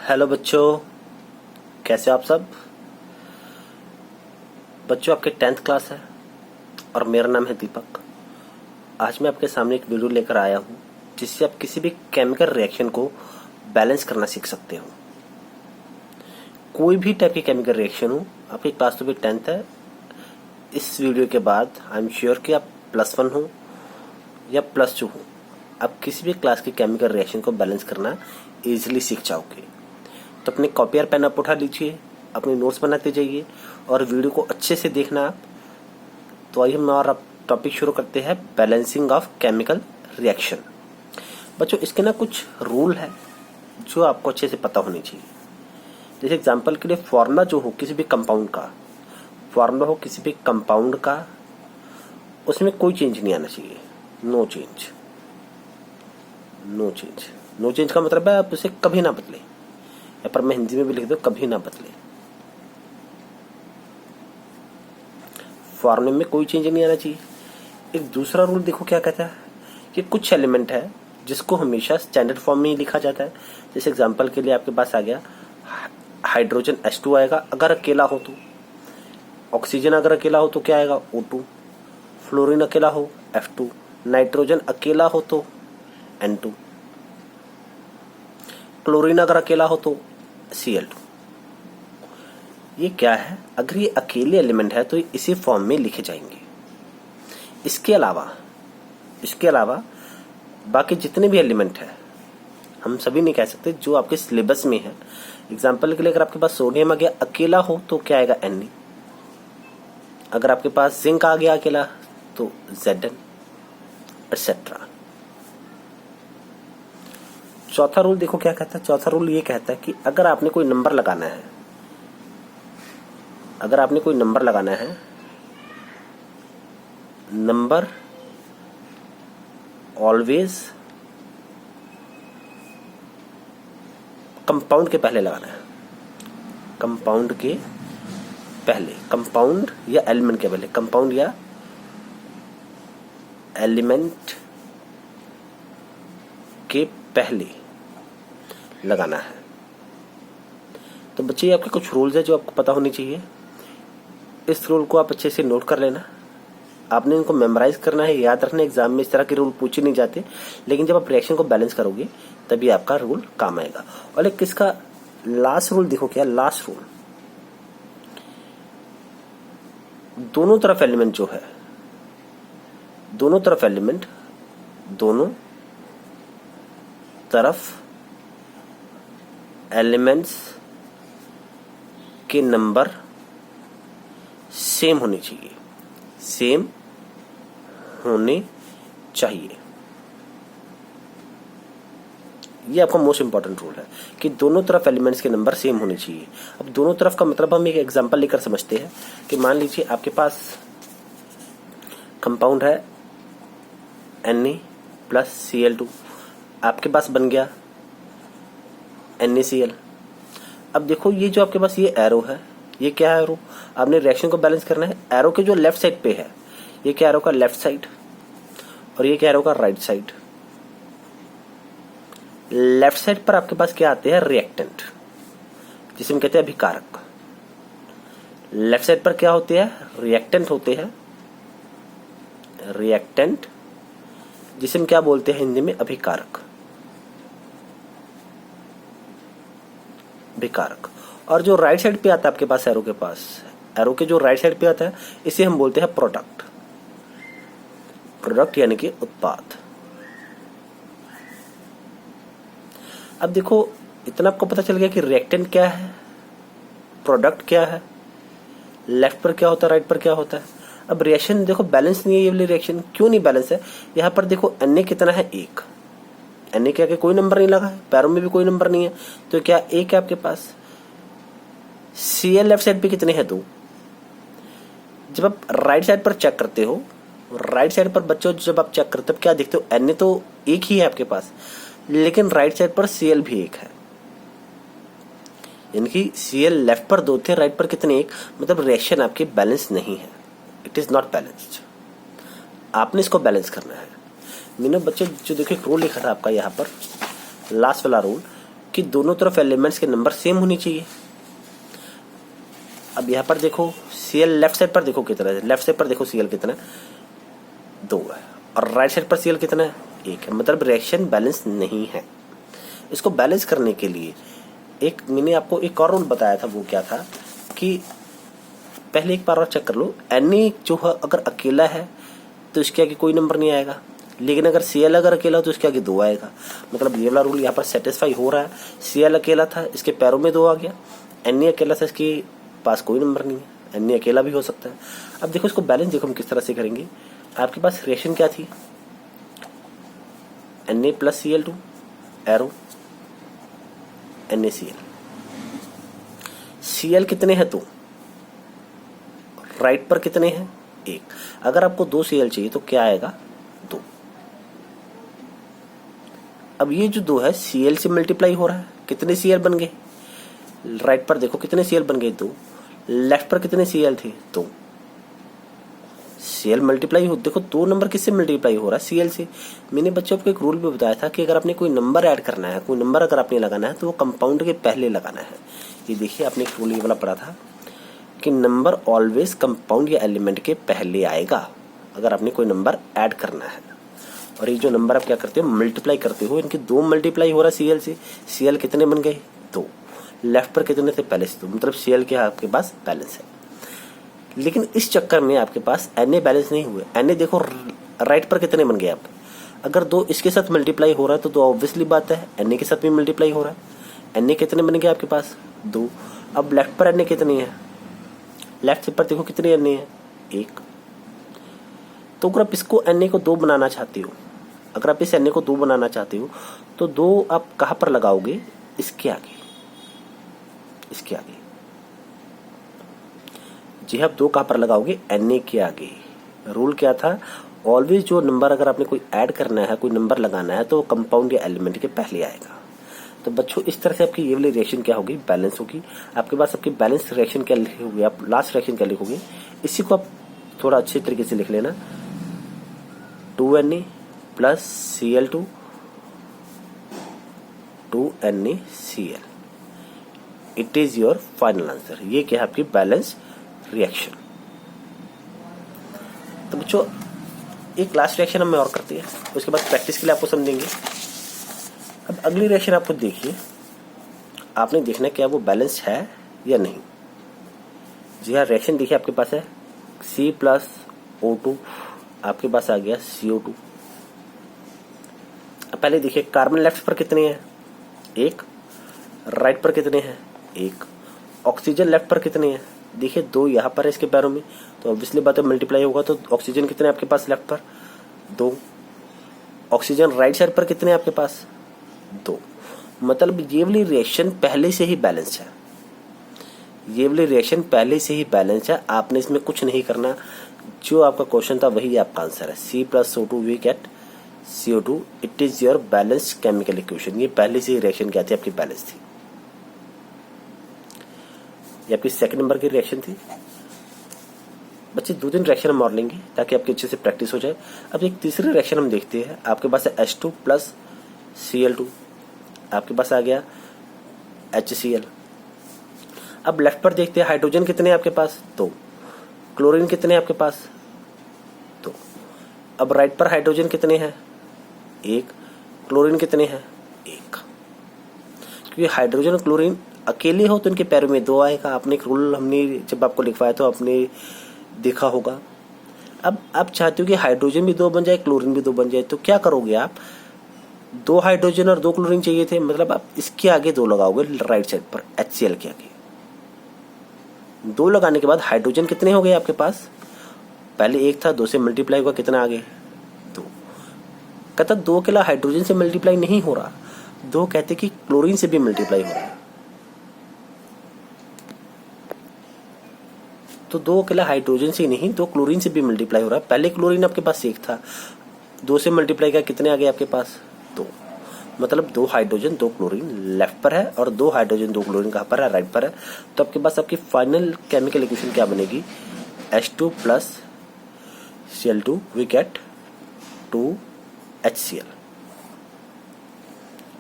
Hello बच्चों, कैसे हो आप सब। बच्चों, आपके 10th क्लास है और मेरा नाम है दीपक। आज मैं आपके सामने एक वीडियो लेकर आया हूँ जिससे आप किसी भी केमिकल रिएक्शन को बैलेंस करना सीख सकते हो। कोई भी टाइप की केमिकल रिएक्शन हो, आपकी क्लास तो भी 10th है। इस वीडियो के बाद आई एम श्योर कि आप +1 हो या +2 हो, आप किसी भी क्लास की केमिकल रिएक्शन को बैलेंस करना ईजिली सीख जाओगे। तो अपने कॉपी और पेन आप उठा लीजिए, अपने नोट्स बनाते जाइए और वीडियो को अच्छे से देखना आप। तो आइए हम और अब टॉपिक शुरू करते हैं, बैलेंसिंग ऑफ केमिकल रिएक्शन। बच्चों, इसके ना कुछ रूल है जो आपको अच्छे से पता होनी चाहिए। जैसे एग्जांपल के लिए फॉर्मूला जो हो किसी भी कंपाउंड का, उसमें कोई चेंज नहीं आना चाहिए। नो चेंज का मतलब है आप उसे कभी ना बदले, या पर मैं हिंदी में भी लिख दूं, कभी ना बदले। फॉर्मूले में कोई चेंज नहीं आना चाहिए। एक दूसरा रूल देखो क्या कहता है कि कुछ एलिमेंट है जिसको हमेशा स्टैंडर्ड फॉर्म में ही लिखा जाता है। जैसे एग्जांपल के लिए आपके पास आ गया हाइड्रोजन H2 आएगा अगर अकेला हो तो, ऑक्सीजन अगर अकेला हो तो क्या आएगा O2, फ्लोरीन अकेला हो F2, नाइट्रोजन अकेला हो तो N2, क्लोरीन अगर अकेला हो तो Cl2। ये क्या है, अगर ये अकेले एलिमेंट है तो इसी फॉर्म में लिखे जाएंगे। इसके अलावा बाकी जितने भी एलिमेंट है हम सभी नहीं कह सकते, जो आपके सिलेबस में है। एग्जांपल के लिए अगर आपके पास सोडियम आ गया अकेला हो तो क्या आएगा Na, अगर आपके पास जिंक आ गया अकेला तो Zn, एक्सेट्रा। चौथा रूल देखो क्या कहता है। चौथा रूल ये कहता है कि अगर आपने कोई नंबर लगाना है, नंबर ऑलवेज कंपाउंड के पहले लगाना है। कंपाउंड या एलिमेंट के पहले, कंपाउंड या एलिमेंट के पहले लगाना है। तो बच्चे, ये आपके कुछ रूल्स है जो आपको पता होनी चाहिए। इस रूल को आप अच्छे से नोट कर लेना। आपने इनको मेमोराइज करना है, याद रखना। एग्जाम में इस तरह के रूल पूछे नहीं जाते, लेकिन जब आप रिएक्शन को बैलेंस करोगे तभी आपका रूल काम आएगा। और एक किसका लास्ट रूल देखो, क्या लास्ट रूल, दोनों तरफ एलिमेंट्स के नंबर सेम होने चाहिए। ये आपका मोस्ट इंपॉर्टेंट रूल है कि दोनों तरफ एलिमेंट्स के नंबर सेम होने चाहिए। अब दोनों तरफ का मतलब हम एक एग्जांपल लेकर समझते हैं कि मान लीजिए आपके पास कंपाउंड है Na प्लस Cl2, आपके पास बन गया NaCl। अब देखो ये जो आपके पास ये एरो है, ये क्या है एरो, आपने रिएक्शन को बैलेंस करना है। एरो के जो लेफ्ट साइड पे है, ये क्या एरो का लेफ्ट साइड और ये क्या एरो का राइट साइड। लेफ्ट साइड पर आपके पास क्या आते हैं, रिएक्टेंट, जिसे हम कहते हैं अभिकारक। लेफ्ट साइड पर क्या होते हैं, रिएक्टेंट होते हैं, जिसे हम क्या बोलते हैं हिंदी में, अभिकारक। और जो राइट साइड पे आता है आपके पास एरो के जो राइट साइड पे आता है, इसे हम बोलते हैं प्रोडक्ट यानी कि उत्पाद। अब देखो, इतना आपको पता चल गया कि रिएक्टेंट क्या है, प्रोडक्ट क्या है, लेफ्ट पर क्या होता है, राइट पर क्या होता है। अब रिएक्शन देखो बैलेंस नहीं है, ये वाली रिएक्शन क्यों नहीं बैलेंस है। यहाँ पर देखो Na कितना है, 1। Na के आगे कोई नंबर नहीं लगा है, पैरों में भी कोई नंबर नहीं है, तो क्या 1 है आपके पास। Cl लेफ्ट साइड पे कितने हैं, 2। जब आप राइट साइड पर चेक करते हो, राइट साइड पर बच्चों जब आप चेक करते हो क्या देखते हो, Na तो 1 ही है आपके पास, लेकिन राइट साइड पर Cl भी 1 है। यानी कि Cl लेफ्ट पर 2 थे, राइट पर कितने, 1। मतलब रिएक्शन आपकी बैलेंस नहीं है, इट इज नॉट बैलेंस्ड। आपने इसको बैलेंस करना है। मैंने बच्चे जो देखो एक रूल लिखा था आपका यहाँ पर, लास्ट वाला रूल, कि दोनों तरफ एलिमेंट्स के नंबर सेम होनी चाहिए। अब यहाँ पर देखो Cl लेफ्ट साइड पर देखो कितना है, लेफ्ट साइड पर देखो Cl कितना है, 2 है, और राइट साइड पर Cl कितना है, 1 है। मतलब रिएक्शन बैलेंस नहीं है। इसको बैलेंस करने के लिए एक मैंने आपको एक और रूल बताया था, वो क्या था कि पहले एक बार और चेक कर लो, Na जो है अगर अकेला है तो इसके आगे कोई नंबर नहीं आएगा, लेकिन अगर Cl अगर अकेला हो तो इसके आगे 2 आएगा। मतलब ये वाला रूल यहाँ पर सेटिस्फाई हो रहा है। Cl अकेला था, इसके पैरों में 2 आ गया। Na अकेला था, इसके पास कोई नंबर नहीं है। Na अकेला भी हो सकता है। अब देखो इसको बैलेंस देखो हम किस तरह से करेंगे। आपके पास रिएक्शन क्या थी, Na plus Cl2 arrow NaCl। Cl कितने हैं, 2, राइट पर कितने हैं, 1। अगर आपको 2 Cl चाहिए तो क्या आएगा, 2। अब ये जो 2 है Cl से मल्टीप्लाई हो रहा है, कितने Cl बन गए, राइट पर देखो कितने Cl बन गए, 2। लेफ्ट पर कितने Cl थे, 2। Cl मल्टीप्लाई हो, देखो 2 नंबर किससे मल्टीप्लाई हो रहा है, Cl से। मैंने बच्चों को एक रूल भी बताया था कि अगर आपने कोई नंबर ऐड करना है, कोई नंबर अगर आपने लगाना है तो वो कंपाउंड के पहले लगाना है। ये देखिए आपने एक रूल ये वाला पढ़ा था कि नंबर ऑलवेज कंपाउंड या एलिमेंट के पहले आएगा अगर आपने कोई नंबर ऐड करना है। और ये जो नंबर आप क्या करते हो, मल्टीप्लाई करते हो, इनके 2 मल्टीप्लाई हो रहा है Cl से। Cl कितने बन गए, 2। लेफ्ट पर कितने थे, पहले से 2। मतलब Cl के आपके पास बैलेंस है। लेकिन इस चक्कर में आपके पास Na बैलेंस नहीं हुए। Na देखो राइट पर कितने बन गए, आप अगर 2 इसके साथ मल्टीप्लाई हो रहा है तो 2 ऑब्वियसली बात है Na के साथ भी मल्टीप्लाई हो रहा है। Na कितने बन गए आपके पास, 2। अब लेफ्ट पर Na कितनी है, लेफ्ट साइड पर देखो कितने Na है, 1। तो अगर आप इसको Na को 2 बनाना चाहते हो, अगर आप इस Na को 2 बनाना चाहते हो तो 2 आप कहां पर लगाओगे, इसके आगे, इसके आगे। जी आप 2 कहां पर लगाओगे, Na के आगे। रूल क्या था, ऑलवेज जो नंबर अगर आपने कोई ऐड करना है, कोई नंबर लगाना है तो वो कंपाउंड या एलिमेंट के पहले आएगा। तो बच्चों इस तरह से आपकी ये वाली रिएक्शन क्या होगी, बैलेंस होगी। आपके पास आपकी बैलेंस रिएक्शन क्या लिखोगे, आप लास्ट रिएक्शन क्या लिखोगे, इसी को आप थोड़ा अच्छे तरीके से लिख लेना, 2Na plus Cl2 2NaCl। It is your final answer. ये क्या है, आपकी बैलेंस रिएक्शन। तो बच्चों एक लास्ट रिएक्शन हम और करते हैं, उसके बाद प्रैक्टिस के लिए आपको समझेंगे। अब अगली रिएक्शन आप खुद देखिए, आपने देखना क्या वो बैलेंस है या नहीं। जी हाँ, रिएक्शन देखिए आपके पास है C प्लस O2, आपके पास आ गया CO2। अब पहले देखिए कार्बन लेफ्ट पर कितने हैं, 1। राइट पर कितने हैं, 1। ऑक्सीजन लेफ्ट पर कितने हैं, देखिए 2 यहाँ पर है इसके पैरों में, तो ऑब्वियसली बात है मल्टीप्लाई होगा। तो ऑक्सीजन कितने आपके पास लेफ्ट पर, 2। ऑक्सीजन राइट साइड पर कितने आपके पास, 2। मतलब ये वाली रिएक्शन पहले से ही बैलेंस है, ये वाली रिएक्शन पहले से ही बैलेंस है। आपने इसमें कुछ नहीं करना, जो आपका क्वेश्चन था वही आपका आंसर है। C plus O2 we get CO2, it is your balance chemical equation. ये पहले से ही रिएक्शन क्या थी, आपकी बैलेंस थी। ये आपकी सेकंड नंबर की रिएक्शन थी। बच्चे 2-3 रिएक्शन हम और लेंगे ताकि आपके अच्छे से प्रैक्टिस हो जाए। अब एक तीसरी रिएक्शन हम देखते हैं, आपके पास है H2 प्लस Cl2, आपके पास आ गया HCl। अब लेफ्ट पर देखते हैं हाइड्रोजन कितने हैं आपके पास, 2। क्लोरीन कितने हैं आपके पास, 2। अब राइट पर हाइड्रोजन कितने हैं, 1। क्लोरीन कितने हैं, 1। क्योंकि हाइड्रोजन और क्लोरीन अकेले हो तो इनके पैरों में 2 आएगा। आपने एक रूल हमने जब आपको लिखवाया तो आपने देखा होगा। अब आप चाहते हो कि हाइड्रोजन भी 2 बन जाए, क्लोरीन भी 2 बन जाए, तो क्या करोगे आप, 2 हाइड्रोजन और 2 क्लोरीन चाहिए थे, मतलब आप इसके आगे 2 लगाओगे राइट साइड पर, HCl के आगे। 2 लगाने के बाद हाइड्रोजन कितने हो गए आपके पास, पहले 1 था, 2 से मल्टीप्लाई हुआ, कितना आगे, 2। कहता 2 अकेला हाइड्रोजन से मल्टीप्लाई नहीं हो रहा, 2 कहते कि क्लोरीन से भी मल्टीप्लाई हो रहा है। तो 2 अकेला हाइड्रोजन से ही नहीं, 2 क्लोरीन से भी मल्टीप्लाई हो रहा है। पहले क्लोरीन आपके पास 1 था, 2 से मल्टीप्लाई किया, कितने आ गए आपके पास, 2। मतलब 2 हाइड्रोजन 2 क्लोरीन लेफ्ट पर है और 2 हाइड्रोजन 2 क्लोरीन कहां पर है, राइट पर है। तो आपके पास आपकी फाइनल केमिकल इक्वेशन क्या बनेगी, H2 plus Cl2 we get 2HCl।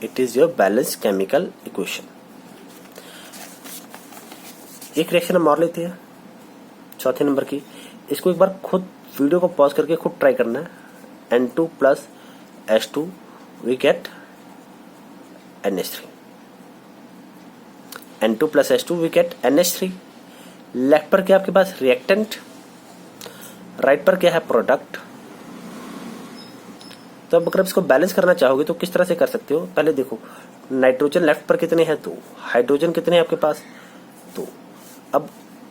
It is your balance chemical equation. एक रिएक्शन हम और लेते हैं चौथे नंबर की। इसको एक बार खुद वीडियो को पॉज करके खुद ट्राई करना है। N2 plus H2 we get NH3। N2 plus H2 we get NH3। Left पर क्या आपके पास रिएक्टेंट, राइट पर क्या है प्रोडक्ट। तो अब अगर आप इसको बैलेंस करना चाहोगे तो किस तरह से कर सकते हो। पहले देखो नाइट्रोजन लेफ्ट पर कितने हैं 2, हाइड्रोजन कितने हैं आपके पास 2। अब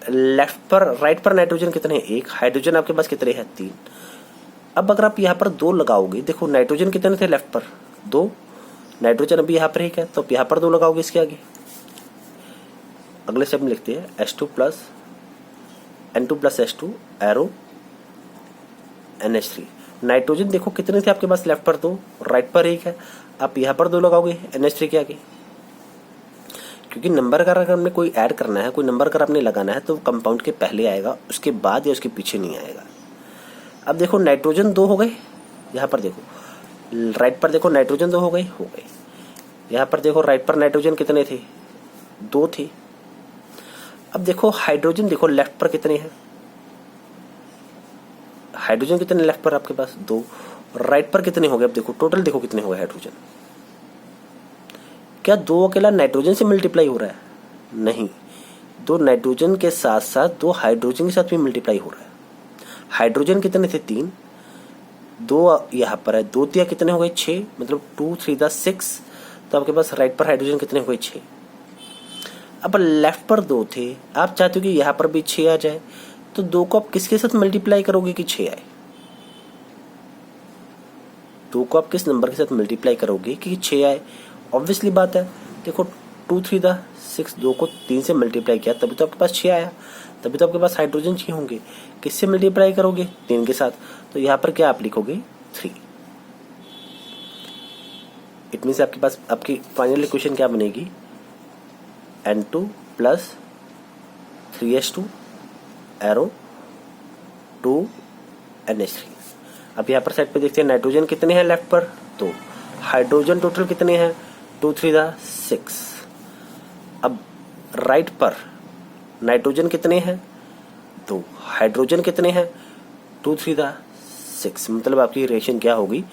लेफ्ट पर राइट पर नाइट्रोजन कितने हैं 1, हाइड्रोजन आपके पास कितने हैं 3। अब अगर आप यहाँ पर 2 लगाओगे, देखो नाइट्रोजन कितने थे लेफ्ट पर 2, नाइट्रोजन अभी यहाँ पर 1 है, तो आप यहाँ पर 2 लगाओगे इसके आगे। अगले स्टेप में लिखते हैं H2 plus N2 plus H2 arrow NH3। Nitrogen देखो कितने थे आपके पास लेफ्ट पर 2, राइट पर 1 है, आप यहाँ पर 2 लगाओगे NH3 के आगे। क्योंकि नंबर अगर हमने कोई ऐड करना है, कोई नंबर अगर आपने लगाना है तो कंपाउंड के पहले आएगा, उसके बाद या उसके पीछे नहीं आएगा। अब देखो नाइट्रोजन 2 हो गए, यहाँ पर देखो राइट पर देखो नाइट्रोजन 2 हो गए। यहाँ पर देखो राइट पर नाइट्रोजन कितने थे 2 थे। अब देखो हाइड्रोजन देखो लेफ्ट पर कितने हैं, हाइड्रोजन कितने लेफ्ट पर आपके पास 2, राइट पर कितने हो गए। अब देखो टोटल देखो कितने हो गए हाइड्रोजन। क्या 2 अकेला नाइट्रोजन से मल्टीप्लाई हो रहा है, नहीं, 2 नाइट्रोजन के साथ साथ 2 हाइड्रोजन के साथ भी मल्टीप्लाई हो रहा है। हाइड्रोजन कितने थे 3, 2 यहाँ पर है, 2 3 कितने हो गए 6, मतलब 2 3 6। तो आपके पास राइट पर हाइड्रोजन कितने हो गए 6। अब लेफ्ट पर 2 थे, आप चाहते हो कि यहाँ पर भी 6 आ जाए, तो 2 को आप किसके साथ मल्टीप्लाई करोगे कि 6 आए। 2 को आप किस नंबर के साथ मल्टीप्लाई करोगे कि 6 आए। ऑब्वियसली बात है, देखो 2 3 6, 2 को 3 से मल्टीप्लाई किया तभी तो आपके पास 6 आया, तभी तो आपके पास हाइड्रोजन 6 होंगे। किससे मल्टीप्लाई करोगे 3 के साथ, तो यहाँ पर क्या आप लिखोगे 3। इट मीन्स आपके पास आपकी फाइनल इक्वेशन क्या बनेगी N2 plus 3H2 arrow 2 NH3। अब यहाँ पर साइड पे देखते हैं नाइट्रोजन कितने हैं लेफ्ट पर 2, हाइड्रोजन टोटल कितने हैं 2 3 6। अब राइट पर नाइट्रोजन कितने हैं 2, हाइड्रोजन कितने हैं 2 3 6, मतलब आपकी रिएक्शन क्या होगी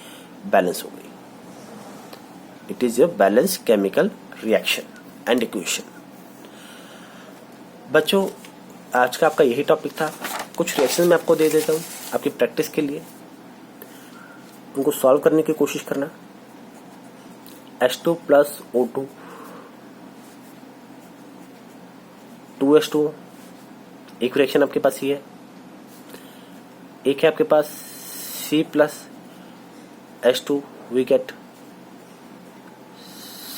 बैलेंस हो गई। It is your balance chemical reaction and equation. बच्चों आज का आपका यही टॉपिक था। कुछ रिएक्शन मैं आपको दे देता हूँ आपकी प्रैक्टिस के लिए, उनको सॉल्व करने की कोशिश करना। H2 प्लस O2 2H2, एक रिएक्शन आपके पास ये है। एक है आपके पास C plus H2 we get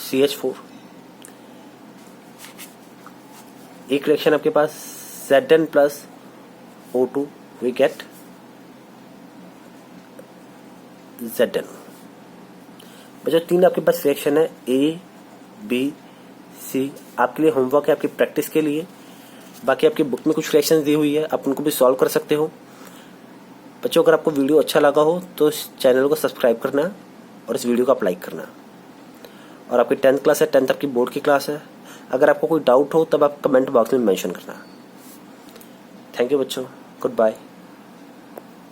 CH4। एक रिएक्शन आपके पास Zn plus O2 we get Zn। बच्चों 3 आपके पास रिएक्शन है A B C, आपके लिए होमवर्क है आपकी प्रैक्टिस के लिए। बाकी आपकी बुक में कुछ रिएक्शन दी हुई है, आप उनको भी सॉल्व कर सकते हो। बच्चों अगर आपको वीडियो अच्छा लगा हो तो इस चैनल को सब्सक्राइब करना और इस वीडियो को आप लाइक करना। और आपकी 10th क्लास है, 10th आपकी बोर्ड की क्लास है। अगर आपको कोई डाउट हो तब आप कमेंट बॉक्स में मेंशन करना। थैंक यू बच्चों, गुड बाय।